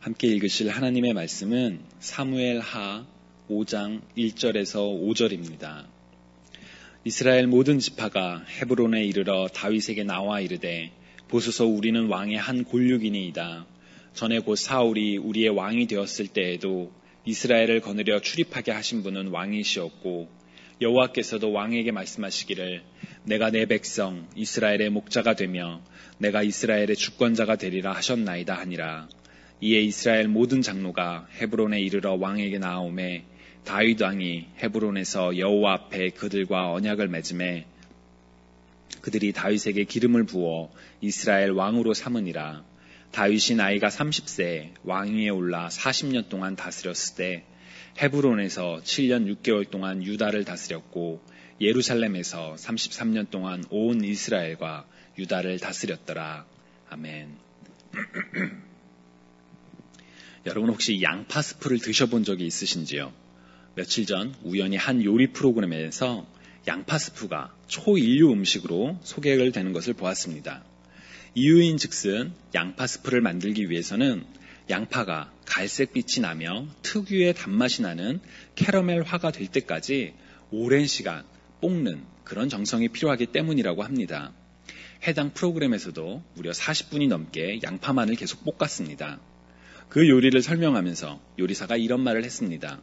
함께 읽으실 하나님의 말씀은 사무엘 하 5장 1절에서 5절입니다. 이스라엘 모든 지파가 헤브론에 이르러 다윗에게 나와 이르되 보소서 우리는 왕의 한 골육이니이다. 전에 곧 사울이 우리의 왕이 되었을 때에도 이스라엘을 거느려 출입하게 하신 분은 왕이시었고 여호와께서도 왕에게 말씀하시기를 내가 내 백성 이스라엘의 목자가 되며 내가 이스라엘의 주권자가 되리라 하셨나이다 하니라. 이에 이스라엘 모든 장로가 헤브론에 이르러 왕에게 나아오매 다윗 왕이 헤브론에서 여호와 앞에 그들과 언약을 맺음에 그들이 다윗에게 기름을 부어 이스라엘 왕으로 삼으니라. 다윗이 나이가 30세에 왕위에 올라 40년 동안 다스렸을 때 헤브론에서 7년 6개월 동안 유다를 다스렸고 예루살렘에서 33년 동안 온 이스라엘과 유다를 다스렸더라. 아멘. 여러분 혹시 양파스프를 드셔본 적이 있으신지요? 며칠 전 우연히 한 요리 프로그램에서 양파스프가 초인류 음식으로 소개가 되는 것을 보았습니다. 이유인 즉슨 양파스프를 만들기 위해서는 양파가 갈색빛이 나며 특유의 단맛이 나는 캐러멜화가 될 때까지 오랜 시간 볶는 그런 정성이 필요하기 때문이라고 합니다. 해당 프로그램에서도 무려 40분이 넘게 양파만을 계속 볶았습니다. 그 요리를 설명하면서 요리사가 이런 말을 했습니다.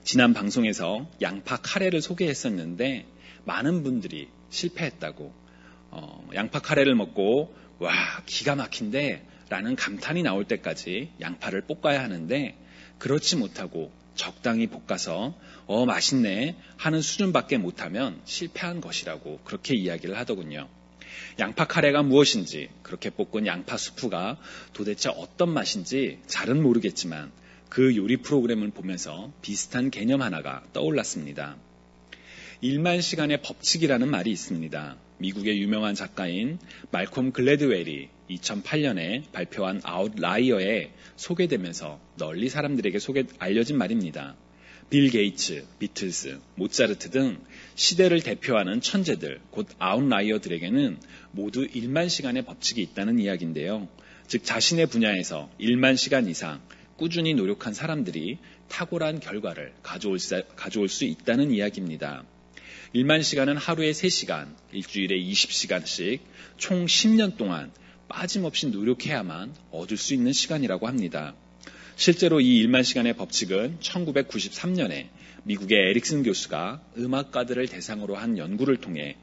지난 방송에서 양파 카레를 소개했었는데 많은 분들이 실패했다고 양파 카레를 먹고 와 기가 막힌데 라는 감탄이 나올 때까지 양파를 볶아야 하는데 그렇지 못하고 적당히 볶아서 맛있네 하는 수준밖에 못하면 실패한 것이라고 그렇게 이야기를 하더군요. 양파 카레가 무엇인지 그렇게 볶은 양파 수프가 도대체 어떤 맛인지 잘은 모르겠지만 그 요리 프로그램을 보면서 비슷한 개념 하나가 떠올랐습니다. 1만 시간의 법칙이라는 말이 있습니다. 미국의 유명한 작가인 말콤 글래드웰이 2008년에 발표한 아웃라이어에 소개되면서 널리 사람들에게 알려진 말입니다. 빌 게이츠, 비틀스, 모차르트 등 시대를 대표하는 천재들, 곧 아웃라이어들에게는 모두 1만 시간의 법칙이 있다는 이야기인데요. 즉 자신의 분야에서 1만 시간 이상 꾸준히 노력한 사람들이 탁월한 결과를 가져올 수 있다는 이야기입니다. 1만 시간은 하루에 3시간, 일주일에 20시간씩 총 10년 동안 빠짐없이 노력해야만 얻을 수 있는 시간이라고 합니다. 실제로 이 1만 시간의 법칙은 1993년에 미국의 에릭슨 교수가 음악가들을 대상으로 한 연구를 통해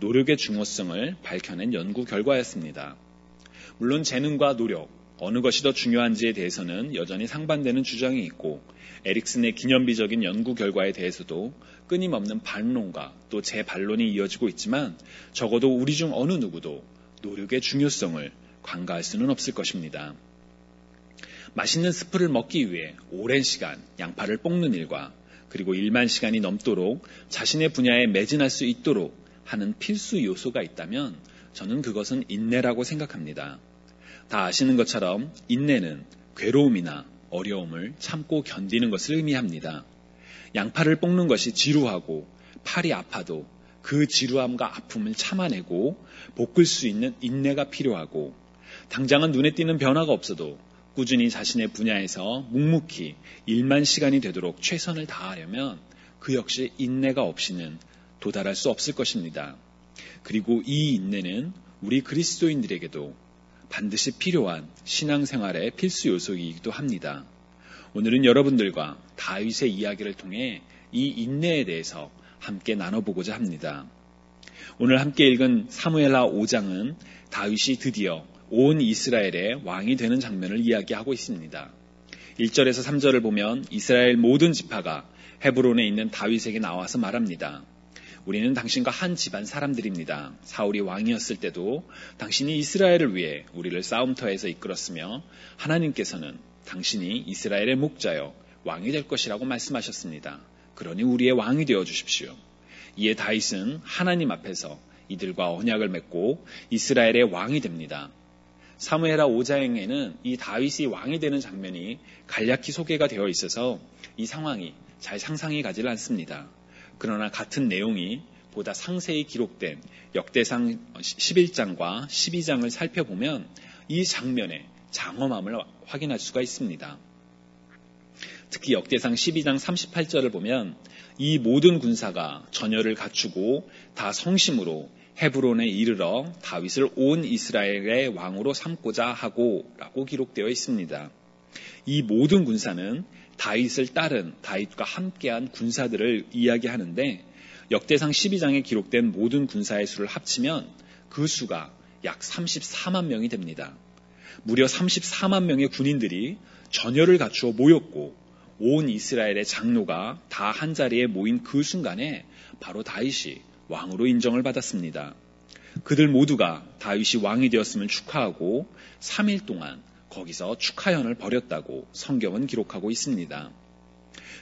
노력의 중요성을 밝혀낸 연구 결과였습니다. 물론 재능과 노력, 어느 것이 더 중요한지에 대해서는 여전히 상반되는 주장이 있고 에릭슨의 기념비적인 연구 결과에 대해서도 끊임없는 반론과 또 재반론이 이어지고 있지만 적어도 우리 중 어느 누구도 노력의 중요성을 간과할 수는 없을 것입니다. 맛있는 스프를 먹기 위해 오랜 시간 양파를 볶는 일과 그리고 1만 시간이 넘도록 자신의 분야에 매진할 수 있도록 하는 필수 요소가 있다면 저는 그것은 인내라고 생각합니다. 다 아시는 것처럼 인내는 괴로움이나 어려움을 참고 견디는 것을 의미합니다. 양파를 볶는 것이 지루하고 팔이 아파도 그 지루함과 아픔을 참아내고 볶을 수 있는 인내가 필요하고 당장은 눈에 띄는 변화가 없어도 꾸준히 자신의 분야에서 묵묵히 1만 시간이 되도록 최선을 다하려면 그 역시 인내가 없이는 도달할 수 없을 것입니다. 그리고 이 인내는 우리 그리스도인들에게도 반드시 필요한 신앙생활의 필수 요소이기도 합니다. 오늘은 여러분들과 다윗의 이야기를 통해 이 인내에 대해서 함께 나눠보고자 합니다. 오늘 함께 읽은 사무엘하 5장은 다윗이 드디어 온 이스라엘의 왕이 되는 장면을 이야기하고 있습니다. 1절에서 3절을 보면 이스라엘 모든 지파가 헤브론에 있는 다윗에게 나와서 말합니다. 우리는 당신과 한 집안 사람들입니다. 사울이 왕이었을 때도 당신이 이스라엘을 위해 우리를 싸움터에서 이끌었으며 하나님께서는 당신이 이스라엘의 목자여 왕이 될 것이라고 말씀하셨습니다. 그러니 우리의 왕이 되어 주십시오. 이에 다윗은 하나님 앞에서 이들과 언약을 맺고 이스라엘의 왕이 됩니다. 사무엘하 5장에는 이 다윗이 왕이 되는 장면이 간략히 소개가 되어 있어서 이 상황이 잘 상상이 가지 않습니다. 그러나 같은 내용이 보다 상세히 기록된 역대상 11장과 12장을 살펴보면 이 장면에 장엄함을 확인할 수가 있습니다. 특히 역대상 12장 38절을 보면 이 모든 군사가 전열을 갖추고 다 성심으로 헤브론에 이르러 다윗을 온 이스라엘의 왕으로 삼고자 하고 라고 기록되어 있습니다. 이 모든 군사는 다윗을 따른 다윗과 함께한 군사들을 이야기하는데 역대상 12장에 기록된 모든 군사의 수를 합치면 그 수가 약 34만 명이 됩니다. 무려 34만 명의 군인들이 전열을 갖추어 모였고 온 이스라엘의 장로가 다 한자리에 모인 그 순간에 바로 다윗이 왕으로 인정을 받았습니다. 그들 모두가 다윗이 왕이 되었음을 축하하고 3일 동안 거기서 축하연을 벌였다고 성경은 기록하고 있습니다.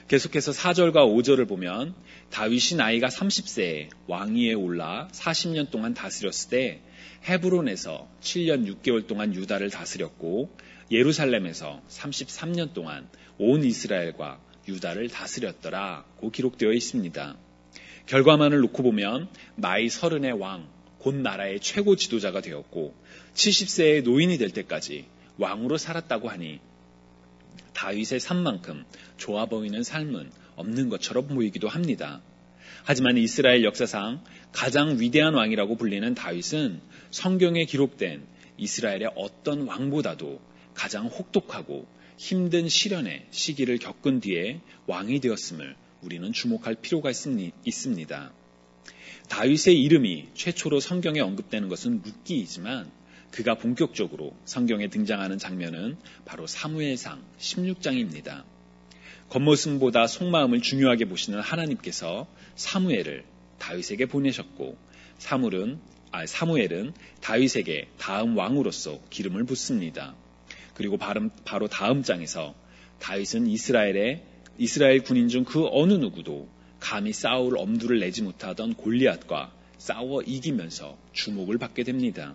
계속해서 4절과 5절을 보면 다윗이 나이가 30세에 왕위에 올라 40년 동안 다스렸을 때 헤브론에서 7년 6개월 동안 유다를 다스렸고 예루살렘에서 33년 동안 온 이스라엘과 유다를 다스렸더라고 기록되어 있습니다. 결과만을 놓고 보면 나이 30의 왕, 곧 나라의 최고 지도자가 되었고 70세의 노인이 될 때까지 왕으로 살았다고 하니 다윗의 삶만큼 좋아 보이는 삶은 없는 것처럼 보이기도 합니다. 하지만 이스라엘 역사상 가장 위대한 왕이라고 불리는 다윗은 성경에 기록된 이스라엘의 어떤 왕보다도 가장 혹독하고 힘든 시련의 시기를 겪은 뒤에 왕이 되었음을 우리는 주목할 필요가 있습니다. 다윗의 이름이 최초로 성경에 언급되는 것은 룻기이지만 그가 본격적으로 성경에 등장하는 장면은 바로 사무엘상 16장입니다. 겉모습보다 속마음을 중요하게 보시는 하나님께서 사무엘을 다윗에게 보내셨고 사무엘은 다윗에게 다음 왕으로서 기름을 붓습니다. 그리고 바로 다음 장에서 다윗은 이스라엘 군인 중 그 어느 누구도 감히 싸울 엄두를 내지 못하던 골리앗과 싸워 이기면서 주목을 받게 됩니다.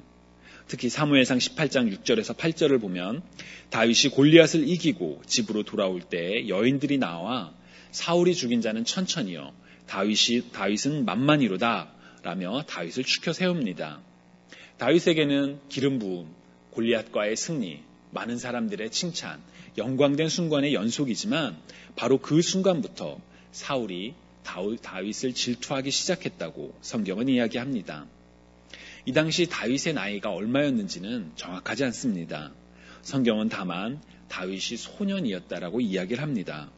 특히 사무엘상 18장 6절에서 8절을 보면 다윗이 골리앗을 이기고 집으로 돌아올 때 여인들이 나와 사울이 죽인 자는 천천히요 다윗은 만만이로다 라며 다윗을 추켜 세웁니다. 다윗에게는 기름 부음, 골리앗과의 승리, 많은 사람들의 칭찬, 영광된 순간의 연속이지만 바로 그 순간부터 사울이 다윗을 질투하기 시작했다고 성경은 이야기합니다. 이 당시 다윗의 나이가 얼마였는지는 정확하지 않습니다. 성경은 다만 다윗이 소년이었다라고 이야기를 합니다.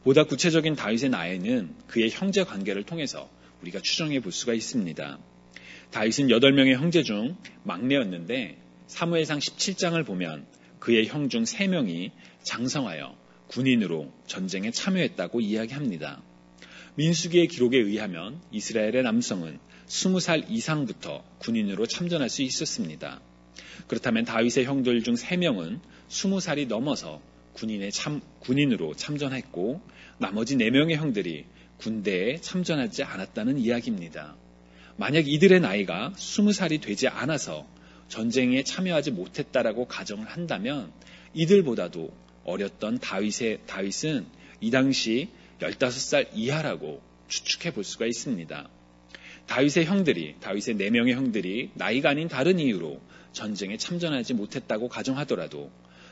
보다 구체적인 다윗의 나이는 그의 형제 관계를 통해서 우리가 추정해 볼 수가 있습니다. 다윗은 8명의 형제 중 막내였는데 사무엘상 17장을 보면 그의 형 중 3명이 장성하여 군인으로 전쟁에 참여했다고 이야기합니다. 민수기의 기록에 의하면 이스라엘의 남성은 20살 이상부터 군인으로 참전할 수 있었습니다. 그렇다면 다윗의 형들 중 3명은 20살이 넘어서 군인으로 참전했고 나머지 4명의 형들이 군대에 참전하지 않았다는 이야기입니다. 만약 이들의 나이가 20살이 되지 않아서 전쟁에 참여하지 못했다라고 가정을 한다면 이들보다도 어렸던 다윗은 이 당시 15살 이하라고 추측해 볼 수가 있습니다. 다윗의 4명의 형들이 나이가 아닌 다른 이유로 전쟁에 참전하지 못했다고 가정하더라도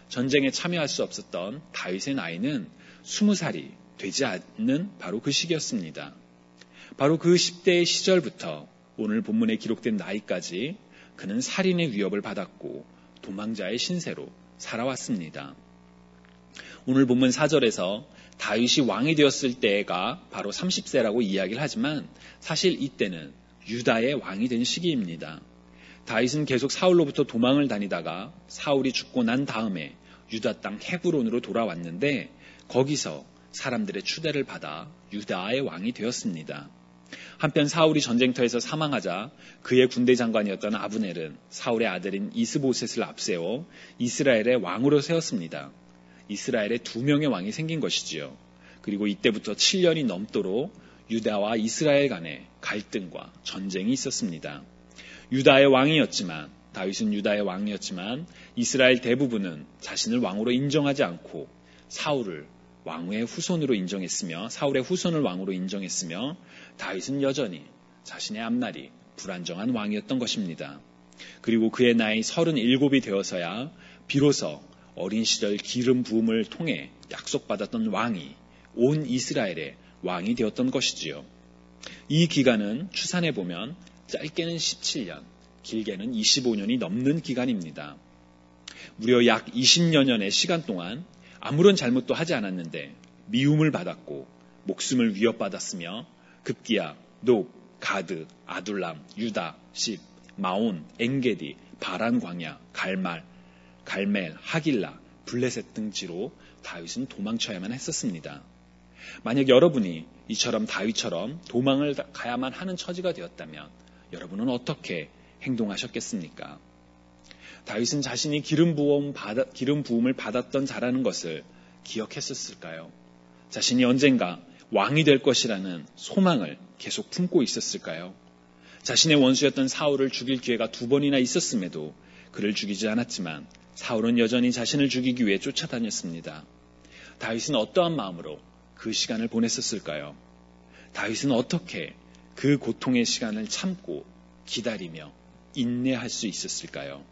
전쟁에 참여할 수 없었던 다윗의 나이는 20살이 되지 않는 바로 그 시기였습니다. 바로 그 10대의 시절부터 오늘 본문에 기록된 나이까지 그는 살인의 위협을 받았고 도망자의 신세로 살아왔습니다. 오늘 본문 4절에서 다윗이 왕이 되었을 때가 바로 30세라고 이야기를 하지만 사실 이때는 유다의 왕이 된 시기입니다. 다윗은 계속 사울로부터 도망을 다니다가 사울이 죽고 난 다음에 유다 땅 헤브론으로 돌아왔는데 거기서 사람들의 추대를 받아 유다의 왕이 되었습니다. 한편 사울이 전쟁터에서 사망하자 그의 군대 장관이었던 아브넬은 사울의 아들인 이스보셋을 앞세워 이스라엘의 왕으로 세웠습니다. 이스라엘에 2명의 왕이 생긴 것이지요. 그리고 이때부터 7년이 넘도록 유다와 이스라엘 간의 갈등과 전쟁이 있었습니다. 다윗은 유다의 왕이었지만 이스라엘 대부분은 자신을 왕으로 인정하지 않고 사울의 후손을 왕으로 인정했으며 다윗은 여전히 자신의 앞날이 불안정한 왕이었던 것입니다. 그리고 그의 나이 37이 되어서야 비로소 어린 시절 기름 부음을 통해 약속받았던 왕이 온 이스라엘의 왕이 되었던 것이지요. 이 기간은 추산해 보면 짧게는 17년, 길게는 25년이 넘는 기간입니다. 무려 약 20여 년의 시간 동안 아무런 잘못도 하지 않았는데 미움을 받았고 목숨을 위협받았으며 급기야 높, 가드, 아둘람, 유다, 십, 마온, 엥게디, 바란 광야, 갈멜, 하길라, 블레셋 등 지로 다윗은 도망쳐야만 했었습니다. 만약 여러분이 이처럼 다윗처럼 도망을 가야만 하는 처지가 되었다면 여러분은 어떻게 행동하셨겠습니까? 다윗은 자신이 기름 부음을 받았던 자라는 것을 기억했었을까요? 자신이 언젠가 왕이 될 것이라는 소망을 계속 품고 있었을까요? 자신의 원수였던 사울을 죽일 기회가 2번이나 있었음에도 그를 죽이지 않았지만 사울은 여전히 자신을 죽이기 위해 쫓아다녔습니다. 다윗은 어떠한 마음으로 그 시간을 보냈었을까요? 다윗은 어떻게 그 고통의 시간을 참고 기다리며 인내할 수 있었을까요?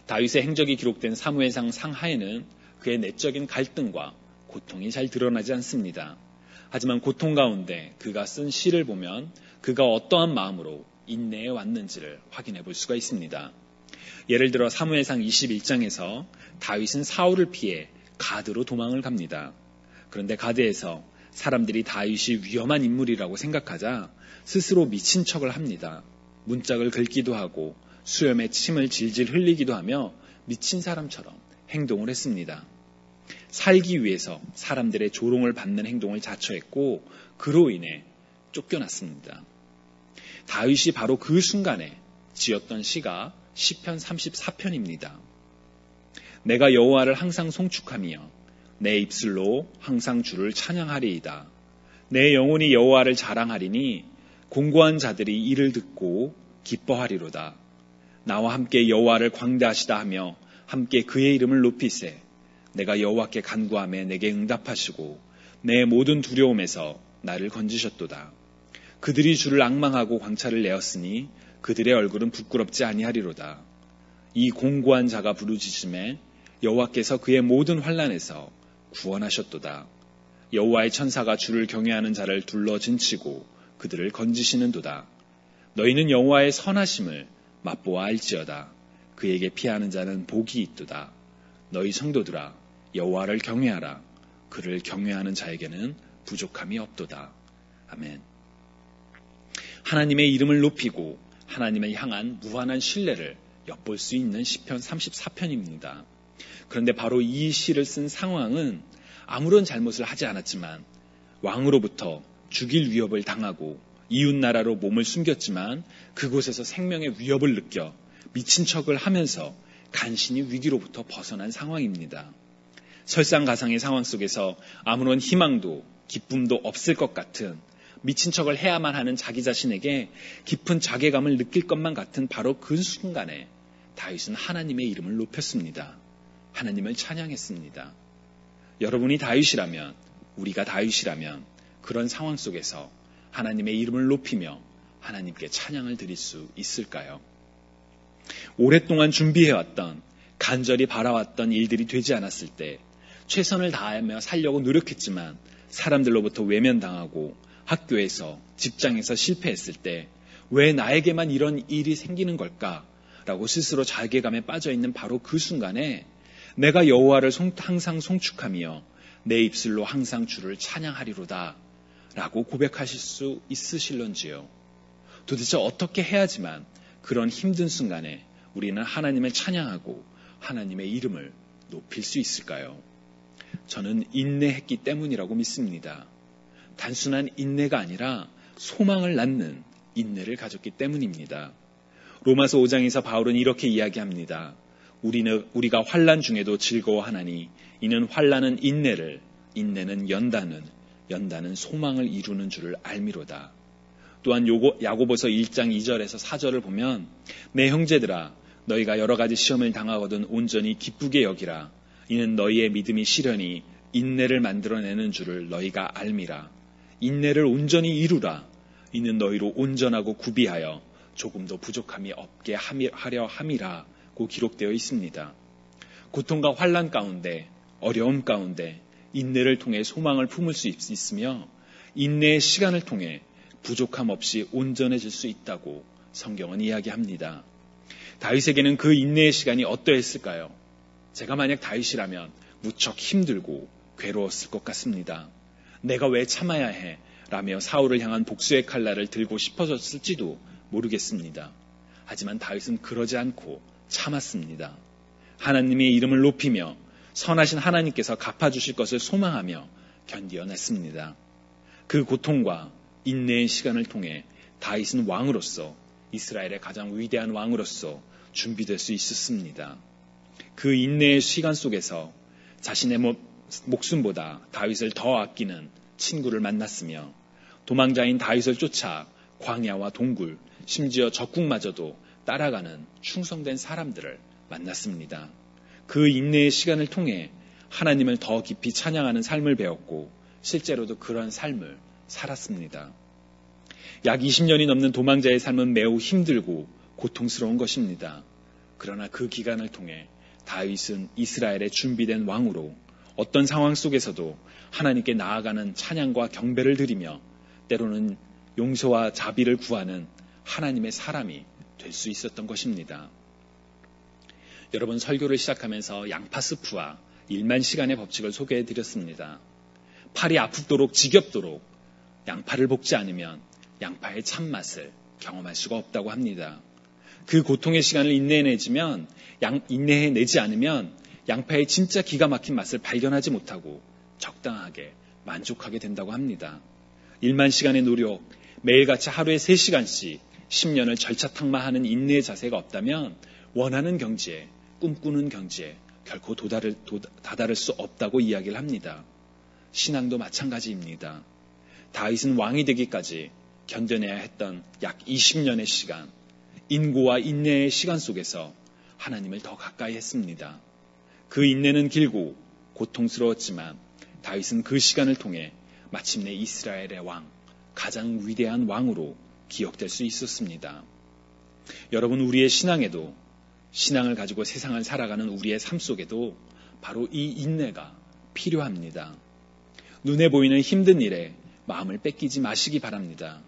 다윗의 행적이 기록된 사무엘상 상하에는 그의 내적인 갈등과 고통이 잘 드러나지 않습니다. 하지만 고통 가운데 그가 쓴 시를 보면 그가 어떠한 마음으로 인내해 왔는지를 확인해 볼 수가 있습니다. 예를 들어 사무엘상 21장에서 다윗은 사울을 피해 가드로 도망을 갑니다. 그런데 가드에서 사람들이 다윗이 위험한 인물이라고 생각하자 스스로 미친 척을 합니다. 문짝을 긁기도 하고 수염에 침을 질질 흘리기도 하며 미친 사람처럼 행동을 했습니다. 살기 위해서 사람들의 조롱을 받는 행동을 자처했고 그로 인해 쫓겨났습니다. 다윗이 바로 그 순간에 지었던 시가 시편 34편입니다. 내가 여호와를 항상 송축하며 내 입술로 항상 주를 찬양하리이다. 내 영혼이 여호와를 자랑하리니 공고한 자들이 이를 듣고 기뻐하리로다. 나와 함께 여호와를 광대하시다 하며 함께 그의 이름을 높이세. 내가 여호와께 간구하며 내게 응답하시고 내 모든 두려움에서 나를 건지셨도다. 그들이 주를 앙망하고 광차를 내었으니 그들의 얼굴은 부끄럽지 아니하리로다. 이 공고한 자가 부르짖음에 여호와께서 그의 모든 환난에서 구원하셨도다. 여호와의 천사가 주를 경외하는 자를 둘러 진치고 그들을 건지시는도다. 너희는 여호와의 선하심을 맛보아 알지어다. 그에게 피하는 자는 복이 있도다. 너희 성도들아 여호와를 경외하라. 그를 경외하는 자에게는 부족함이 없도다. 아멘. 하나님의 이름을 높이고 하나님을 향한 무한한 신뢰를 엿볼 수 있는 시편 34편입니다. 그런데 바로 이 시를 쓴 상황은 아무런 잘못을 하지 않았지만 왕으로부터 죽일 위협을 당하고 이웃나라로 몸을 숨겼지만 그곳에서 생명의 위협을 느껴 미친 척을 하면서 간신히 위기로부터 벗어난 상황입니다. 설상가상의 상황 속에서 아무런 희망도 기쁨도 없을 것 같은 미친 척을 해야만 하는 자기 자신에게 깊은 자괴감을 느낄 것만 같은 바로 그 순간에 다윗은 하나님의 이름을 높였습니다. 하나님을 찬양했습니다. 여러분이 다윗이라면, 우리가 다윗이라면 그런 상황 속에서 하나님의 이름을 높이며 하나님께 찬양을 드릴 수 있을까요? 오랫동안 준비해왔던, 간절히 바라왔던 일들이 되지 않았을 때 최선을 다하며 살려고 노력했지만 사람들로부터 외면당하고 학교에서, 직장에서 실패했을 때 왜 나에게만 이런 일이 생기는 걸까? 라고 스스로 자괴감에 빠져있는 바로 그 순간에 내가 여호와를 항상 송축하며 내 입술로 항상 주를 찬양하리로다 라고 고백하실 수 있으실런지요? 도대체 어떻게 해야지만 그런 힘든 순간에 우리는 하나님을 찬양하고 하나님의 이름을 높일 수 있을까요? 저는 인내했기 때문이라고 믿습니다. 단순한 인내가 아니라 소망을 낳는 인내를 가졌기 때문입니다. 로마서 5장에서 바울은 이렇게 이야기합니다. 우리가 환난 중에도 즐거워하나니 이는 환난은 인내를, 인내는 연단은 소망을 이루는 줄을 알미로다. 또한 야고보서 1장 2절에서 4절을 보면 내 형제들아 너희가 여러 가지 시험을 당하거든 온전히 기쁘게 여기라. 이는 너희의 믿음이 시련이 인내를 만들어내는 줄을 너희가 알미라. 인내를 온전히 이루라. 이는 너희로 온전하고 구비하여 조금도 부족함이 없게 하려 함이라 고 기록되어 있습니다. 고통과 환난 가운데, 어려움 가운데 인내를 통해 소망을 품을 수 있으며 인내의 시간을 통해 부족함 없이 온전해질 수 있다고 성경은 이야기합니다. 다윗에게는 그 인내의 시간이 어떠했을까요? 제가 만약 다윗이라면 무척 힘들고 괴로웠을 것 같습니다. 내가 왜 참아야 해? 라며 사울을 향한 복수의 칼날을 들고 싶어졌을지도 모르겠습니다. 하지만 다윗은 그러지 않고 참았습니다. 하나님의 이름을 높이며 선하신 하나님께서 갚아주실 것을 소망하며 견디어냈습니다. 그 고통과 인내의 시간을 통해 다윗은 왕으로서 이스라엘의 가장 위대한 왕으로서 준비될 수 있었습니다. 그 인내의 시간 속에서 자신의 목숨보다 다윗을 더 아끼는 친구를 만났으며 도망자인 다윗을 쫓아 광야와 동굴, 심지어 적국마저도 따라가는 충성된 사람들을 만났습니다. 그 인내의 시간을 통해 하나님을 더 깊이 찬양하는 삶을 배웠고 실제로도 그런 삶을 살았습니다. 약 20년이 넘는 도망자의 삶은 매우 힘들고 고통스러운 것입니다. 그러나 그 기간을 통해 다윗은 이스라엘의 준비된 왕으로 어떤 상황 속에서도 하나님께 나아가는 찬양과 경배를 드리며 때로는 용서와 자비를 구하는 하나님의 사람이 될 수 있었던 것입니다. 여러분, 설교를 시작하면서 양파스프와 1만 시간의 법칙을 소개해 드렸습니다. 팔이 아프도록 지겹도록 양파를 볶지 않으면 양파의 참맛을 경험할 수가 없다고 합니다. 그 고통의 시간을 인내해내지 않으면 양파의 진짜 기가 막힌 맛을 발견하지 못하고 적당하게 만족하게 된다고 합니다. 1만 시간의 노력, 매일같이 하루에 3시간씩 10년을 절차탕마하는 인내의 자세가 없다면 원하는 경지에, 꿈꾸는 경지에 결코 다다를 수 없다고 이야기를 합니다. 신앙도 마찬가지입니다. 다윗은 왕이 되기까지 견뎌내야 했던 약 20년의 시간, 인고와 인내의 시간 속에서 하나님을 더 가까이 했습니다. 그 인내는 길고 고통스러웠지만 다윗은 그 시간을 통해 마침내 이스라엘의 왕, 가장 위대한 왕으로 기억될 수 있었습니다. 여러분, 우리의 신앙에도, 신앙을 가지고 세상을 살아가는 우리의 삶 속에도 바로 이 인내가 필요합니다. 눈에 보이는 힘든 일에 마음을 뺏기지 마시기 바랍니다.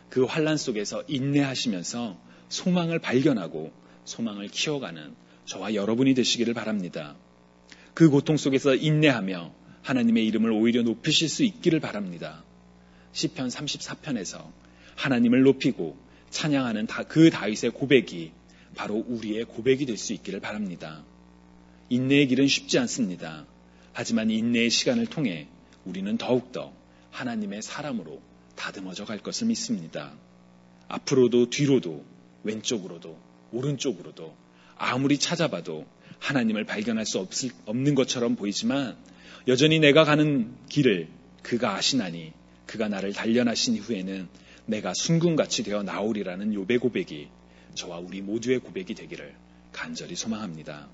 그 환난 속에서 인내하시면서 소망을 발견하고 소망을 키워가는 저와 여러분이 되시기를 바랍니다. 그 고통 속에서 인내하며 하나님의 이름을 오히려 높이실 수 있기를 바랍니다. 시편 34편에서 하나님을 높이고 찬양하는 그 다윗의 고백이 바로 우리의 고백이 될 수 있기를 바랍니다. 인내의 길은 쉽지 않습니다. 하지만 인내의 시간을 통해 우리는 더욱더 하나님의 사람으로 다듬어져 갈 것을 믿습니다. 앞으로도 뒤로도 왼쪽으로도 오른쪽으로도 아무리 찾아봐도 하나님을 발견할 수 없는 것처럼 보이지만 여전히 내가 가는 길을 그가 아시나니 그가 나를 단련하신 후에는 내가 순금같이 되어 나오리라는 욥의 고백이 저와 우리 모두의 고백이 되기를 간절히 소망합니다.